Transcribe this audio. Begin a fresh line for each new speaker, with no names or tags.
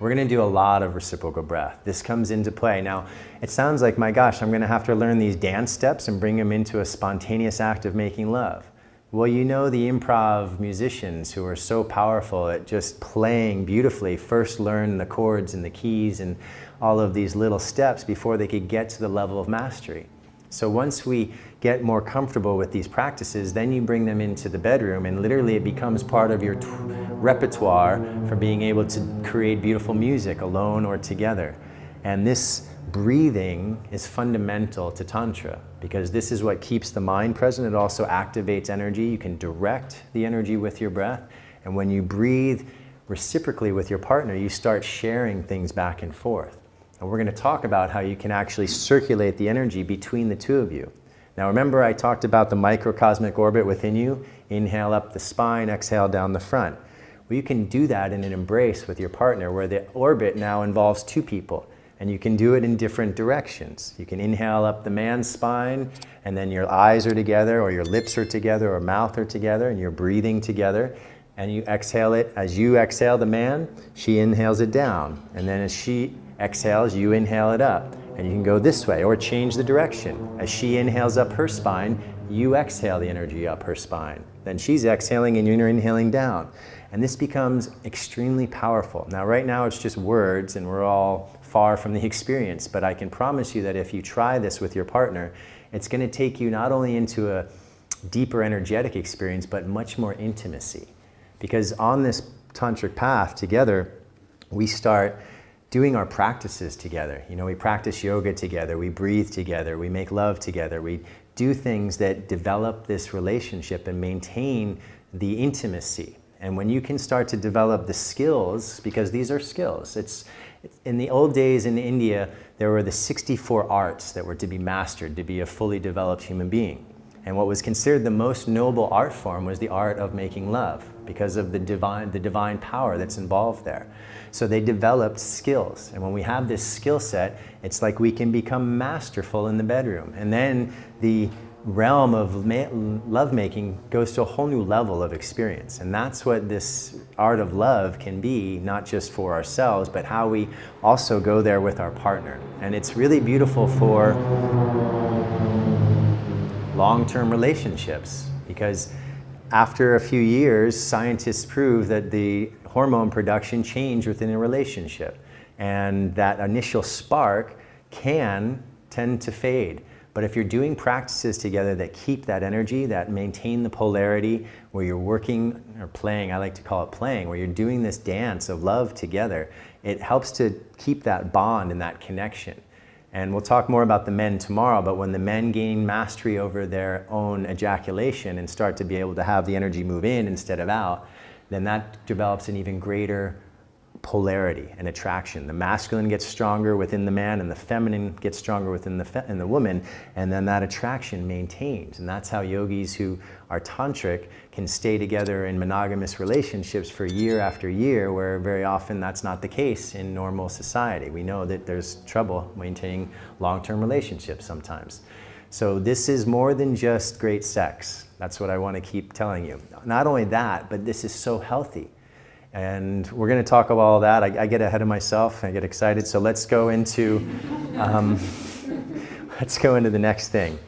We're going to do a lot of reciprocal breath. This comes into play. Now, it sounds like, my gosh, I'm going to have to learn these dance steps and bring them into a spontaneous act of making love. Well, you know, the improv musicians who are so powerful at just playing beautifully first learn the chords and the keys and all of these little steps before they could get to the level of mastery. So once we get more comfortable with these practices, then you bring them into the bedroom, and literally it becomes part of your repertoire for being able to create beautiful music alone or together. And this breathing is fundamental to Tantra, because this is what keeps the mind present. It also activates energy. You can direct the energy with your breath. And when you breathe reciprocally with your partner, you start sharing things back and forth. And we're going to talk about how you can actually circulate the energy between the two of you. Now remember, I talked about the microcosmic orbit within you. Inhale up the spine, exhale down the front. Well, you can do that in an embrace with your partner, where the orbit now involves two people. And you can do it in different directions. You can inhale up the man's spine, and then your eyes are together, or your lips are together, or mouth are together, and you're breathing together. And you exhale it. As you exhale the man, she inhales it down. And then as she exhales, you inhale it up. And you can go this way, or change the direction. As she inhales up her spine, you exhale the energy up her spine. Then she's exhaling and you're inhaling down. And this becomes extremely powerful. Now, right now it's just words and we're all far from the experience, but I can promise you that if you try this with your partner, it's going to take you not only into a deeper energetic experience, but much more intimacy. Because on this tantric path together, we start doing our practices together. You know, we practice yoga together, we breathe together, we make love together, we do things that develop this relationship and maintain the intimacy. And when you can start to develop the skills, because these are skills, in the old days in India, there were the 64 arts that were to be mastered to be a fully developed human being. And what was considered the most noble art form was the art of making love, because of the divine power that's involved there. So they developed skills. And when we have this skill set, it's like we can become masterful in the bedroom. And then the realm of lovemaking goes to a whole new level of experience. And that's what this art of love can be, not just for ourselves, but how we also go there with our partner. And it's really beautiful for long-term relationships, because after a few years, scientists prove that the hormone production change within a relationship, and that initial spark can tend to fade. But if you're doing practices together that keep that energy, that maintain the polarity, where you're working or playing, I like to call it playing, where you're doing this dance of love together, it helps to keep that bond and that connection. And we'll talk more about the men tomorrow, but when the men gain mastery over their own ejaculation and start to be able to have the energy move in instead of out, then that develops an even greater polarity and attraction. The masculine gets stronger within the man, and the feminine gets stronger within the woman, and then that attraction maintains. And that's how yogis who are tantric can stay together in monogamous relationships for year after year, where very often that's not the case in normal society. We know that there's trouble maintaining long-term relationships sometimes. So this is more than just great sex. That's what I want to keep telling you. Not only that, but this is so healthy. And we're going to talk about all that. I get ahead of myself. I get excited. So let's go into the next thing.